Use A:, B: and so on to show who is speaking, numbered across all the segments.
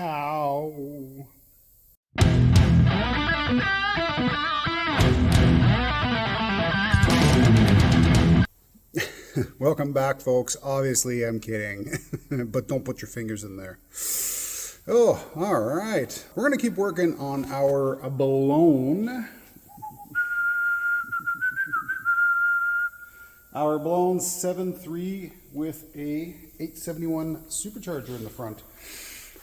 A: Ow. Welcome back, folks. Obviously, I'm kidding, but don't put your fingers in there. Oh, all right. We're going to keep working on our blown. Our blown 7.3 with a 871 supercharger in the front.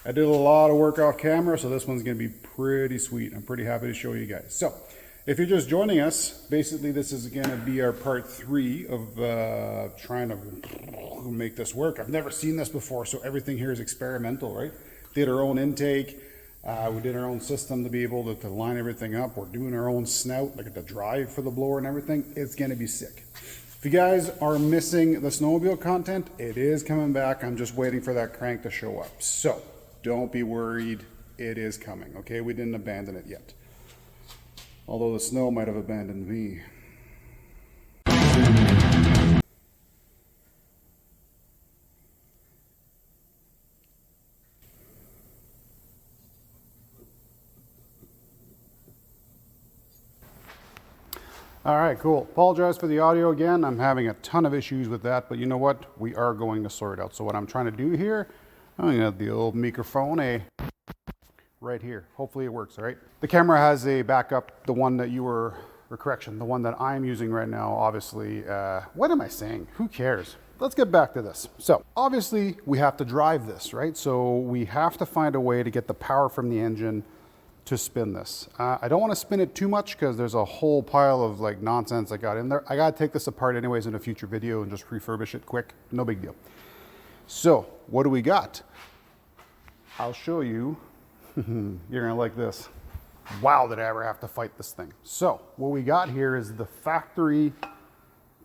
A: I did a lot of work off camera, so this one's going to be pretty sweet. I'm pretty happy to show you guys. So, if you're just joining us, basically this is going to be our part 3 of trying to make this work. I've never seen this before, so everything here is experimental, right? Did our own intake. We did our own system to be able to line everything up. We're doing our own snout, like the drive for the blower and everything. It's going to be sick. If you guys are missing the snowmobile content, it is coming back. I'm just waiting for that crank to show up. So, don't be worried. It is coming, okay? We didn't abandon it yet. Although the snow might have abandoned me. All right, cool. Apologize for the audio again. I'm having a ton of issues with that, but you know what? We are going to sort it out. So what I'm trying to do here, I'm going to have the old microphone right here. Hopefully it works, all right? The camera has a backup, the one that you were, or correction, the one that I'm using right now, obviously. What am I saying? Who cares? Let's get back to this. So obviously we have to drive this, right? So we have to find a way to get the power from the engine to spin this. I don't want to spin it too much because there's a whole pile of like nonsense I got in there. I got to take this apart anyways in a future video and just refurbish it quick. No big deal. So what do we got? I'll show you. You're gonna like this. Wow, did I ever have to fight this thing. So what we got here is the factory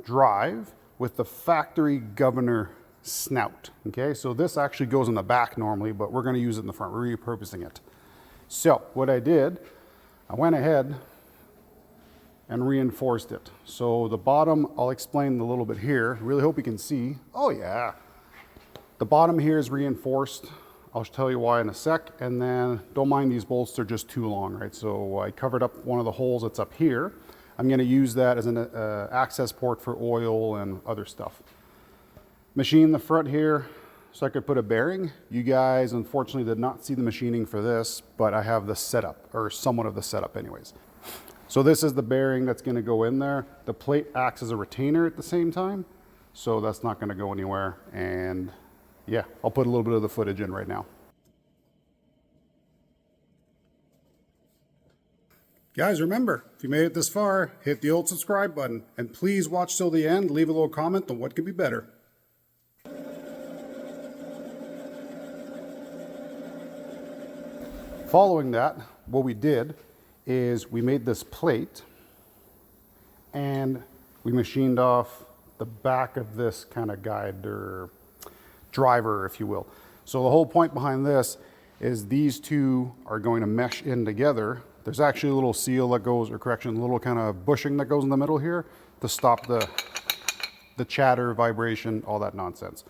A: drive with the factory governor snout. Okay, so this actually goes in the back normally, but we're gonna use it in the front. We're repurposing it. So what I did, I went ahead and reinforced it. So the bottom, I'll explain a little bit here. Really hope you can see. Oh yeah. The bottom here is reinforced. I'll tell you why in a sec. And then don't mind these bolts, they're just too long, right? So I covered up one of the holes that's up here. I'm gonna use that as an access port for oil and other stuff. Machine the front here so I could put a bearing. You guys unfortunately did not see the machining for this, but I have the setup, or somewhat of the setup anyways. So this is the bearing that's gonna go in there. The plate acts as a retainer at the same time, so that's not gonna go anywhere. And yeah, I'll put a little bit of the footage in right now. Guys, remember, if you made it this far, hit the old subscribe button. And please watch till the end, leave a little comment on what could be better. Following that, what we did is we made this plate and we machined off the back of this kind of guide or driver, if you will. So the whole point behind this is these two are going to mesh in together. There's actually a little seal that goes, or correction, a little kind of bushing that goes in the middle here to stop the chatter, vibration, all that nonsense.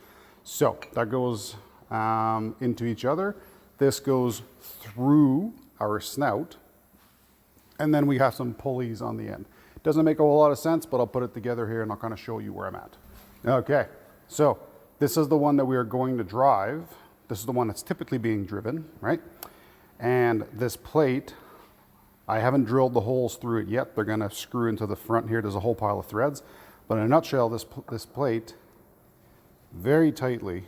A: So that goes into each other. This goes through our snout, and then we have some pulleys on the end. Doesn't make a whole lot of sense, but I'll put it together here and I'll kind of show you where I'm at. Okay, so this is the one that we are going to drive. This is the one that's typically being driven, right? And this plate, I haven't drilled the holes through it yet. They're gonna screw into the front here. There's a whole pile of threads. But in a nutshell, this plate very tightly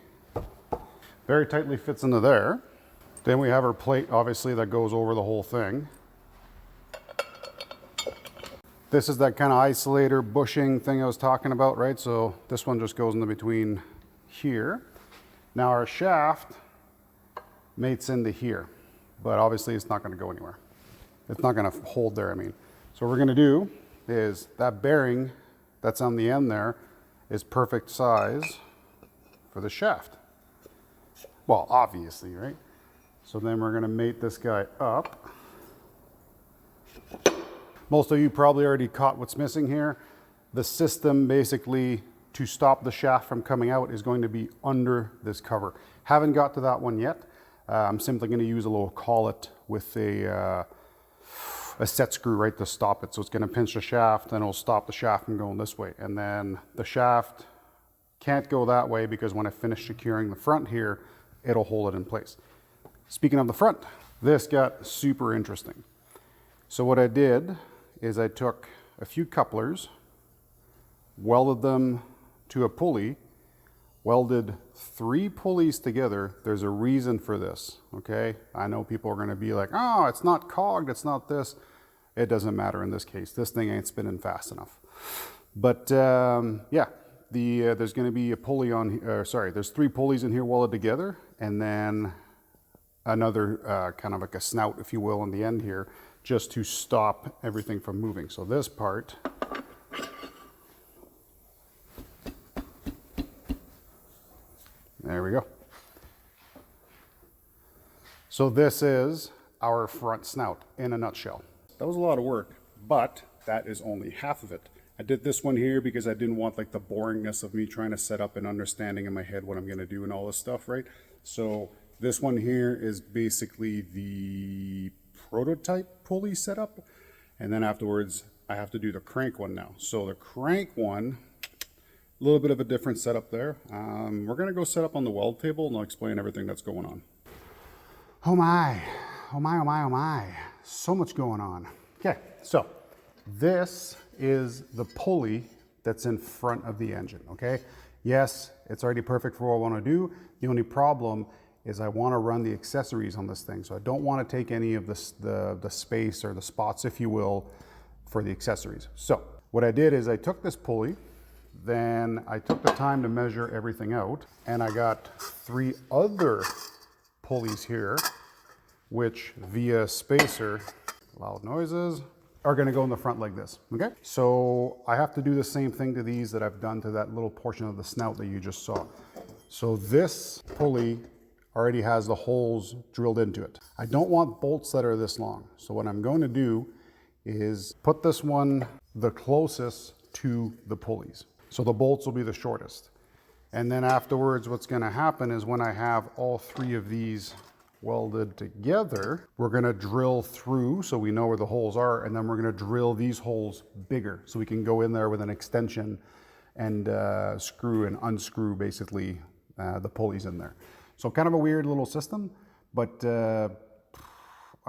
A: fits into there. Then we have our plate, obviously, that goes over the whole thing. This is that kind of isolator bushing thing I was talking about, right? So this one just goes into between here. Now our shaft mates into here, but obviously it's not gonna go anywhere. It's not gonna hold there, I mean. So what we're gonna do is that bearing that's on the end there is perfect size for the shaft. Well, obviously, right? So then we're gonna mate this guy up. Most of you probably already caught what's missing here. The system basically to stop the shaft from coming out is going to be under this cover. Haven't got to that one yet. I'm simply going to use a little collet with a set screw right to stop it. So it's going to pinch the shaft and it'll stop the shaft from going this way. And then the shaft can't go that way because when I finish securing the front here, it'll hold it in place. Speaking of the front, this got super interesting. So what I did is I took a few couplers, welded them to a pulley, welded 3 pulleys together. There's a reason for this, okay? I know people are gonna be like, oh, it's not cogged, it's not this. It doesn't matter in this case. This thing ain't spinning fast enough. But yeah, there's gonna be a pulley on, there's 3 pulleys in here welded together, and then another kind of like a snout, if you will, on the end here, just to stop everything from moving. So this part, there we go. So this is our front snout in a nutshell. That was a lot of work, but that is only half of it. I did this one here because I didn't want like the boringness of me trying to set up and understanding in my head what I'm gonna do and all this stuff, right? So this one here is basically the prototype pulley setup. And then afterwards, I have to do the crank one now. So the crank one, a little bit of a different setup there. We're gonna go set up on the weld table and I'll explain everything that's going on. Oh my, oh my, oh my, oh my. So much going on. Okay, so this is the pulley that's in front of the engine, okay? Yes, it's already perfect for what I wanna do. The only problem is I wanna run the accessories on this thing. So I don't wanna take any of the space or the spots, if you will, for the accessories. So what I did is I took this pulley, then I took the time to measure everything out, and I got 3 other pulleys here, which via spacer, loud noises, are gonna go in the front like this, okay? So I have to do the same thing to these that I've done to that little portion of the snout that you just saw. So this pulley already has the holes drilled into it. I don't want bolts that are this long. So what I'm going to do is put this one the closest to the pulleys. So the bolts will be the shortest. And then afterwards, what's gonna happen is when I have all 3 of these welded together, we're gonna drill through so we know where the holes are, and then we're gonna drill these holes bigger so we can go in there with an extension and screw and unscrew basically the pulleys in there. So kind of a weird little system, but I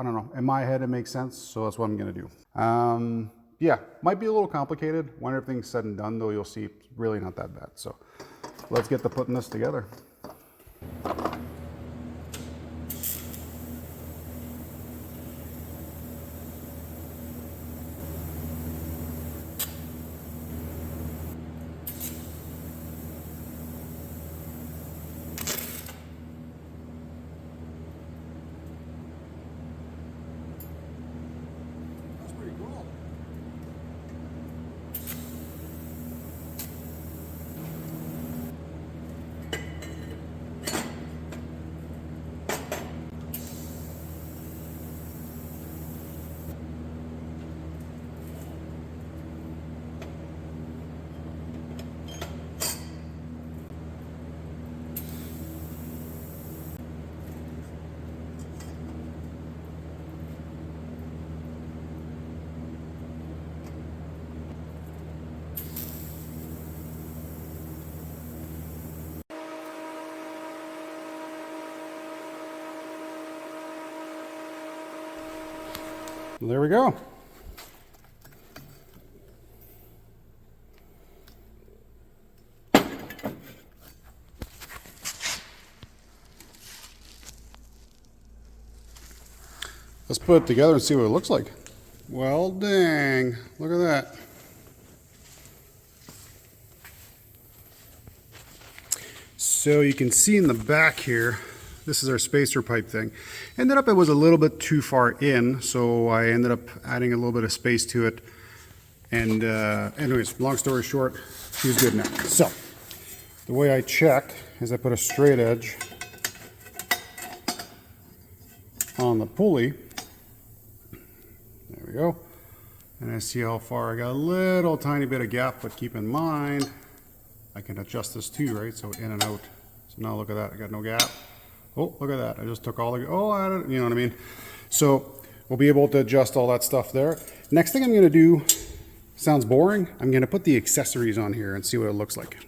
A: don't know, in my head it makes sense, so that's what I'm gonna do. Yeah, might be a little complicated. When everything's said and done though, you'll see it's really not that bad. So let's get to putting this together. There we go. Let's put it together and see what it looks like. Well, dang, look at that. So you can see in the back here, this is our spacer pipe thing. Ended up it was a little bit too far in, so I ended up adding a little bit of space to it. And anyways, long story short, she's good now. So the way I check is I put a straight edge on the pulley. There we go. And I see how far I got a little tiny bit of gap, but keep in mind, I can adjust this too, right? So in and out. So now look at that, I got no gap. Oh, look at that. I just took all the, oh, I don't, you know what I mean? So we'll be able to adjust all that stuff there. Next thing I'm going to do, sounds boring, I'm going to put the accessories on here and see what it looks like.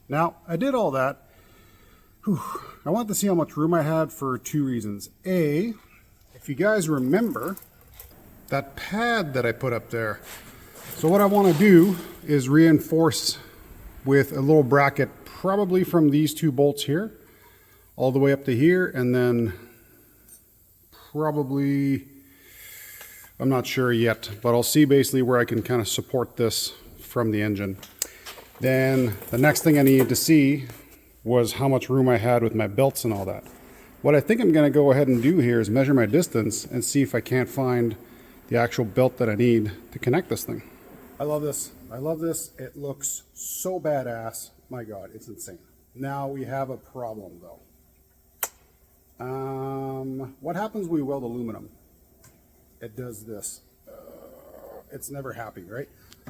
A: Now, I did all that. Whew. I wanted to see how much room I had for two reasons. A, if you guys remember, that pad that I put up there. So what I want to do is reinforce with a little bracket, probably from these two bolts here, all the way up to here, and then probably, I'm not sure yet, but I'll see basically where I can kind of support this from the engine. Then the next thing I needed to see was how much room I had with my belts and all that. What I think I'm going to go ahead and do here is measure my distance and see if I can't find the actual belt that I need to connect this thing. I love this. I love this. It looks so badass. My God, it's insane. Now we have a problem though. What happens when we weld aluminum? It does this. It's never happy, right?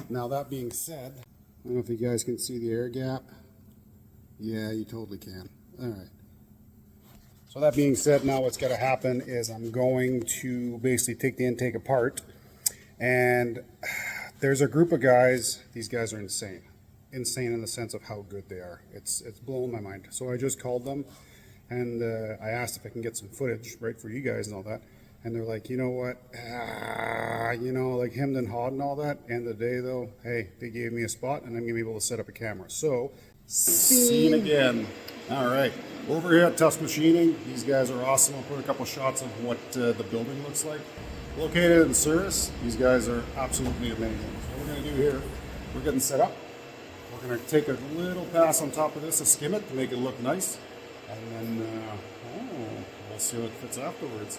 A: Now that being said, I don't know if you guys can see the air gap. Yeah, you totally can. All right. So that being said, now what's going to happen is I'm going to basically take the intake apart. And there's a group of guys. These guys are insane. Insane in the sense of how good they are. It's blowing my mind. So I just called them and I asked if I can get some footage, right, for you guys and all that. And they're like, you know what, you know, like hemmed and hawed and all that. End of the day, though, hey, they gave me a spot, and I'm going to be able to set up a camera. So, scene again. All right, over here at Tusk Machining, these guys are awesome. I'll put a couple shots of what the building looks like. Located in Surrey, these guys are absolutely amazing. So what we're going to do here, we're getting set up. We're going to take a little pass on top of this to skim it to make it look nice. And then, we'll see what fits afterwards.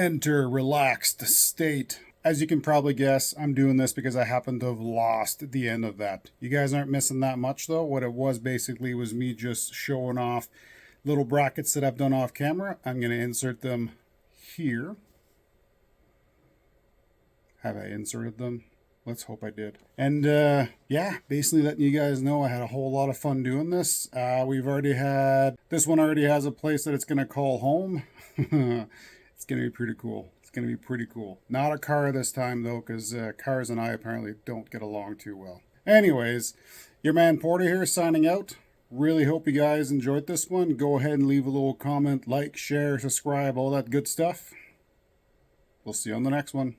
A: enter relaxed state. As you can probably guess, I'm doing this because I happen to have lost the end of that. You guys aren't missing that much though. What it was basically was me just showing off little brackets that I've done off camera. I'm going to insert them here. Have I inserted them? Let's hope I did. And yeah, basically letting you guys know I had a whole lot of fun doing this. We've already had, this one already has a place that it's going to call home. It's going to be pretty cool. It's going to be pretty cool. Not a car this time though, because cars and I apparently don't get along too well. Anyways, your man Porter here signing out. Really hope you guys enjoyed this one. Go ahead and leave a little comment, like, share, subscribe, all that good stuff. We'll see you on the next one.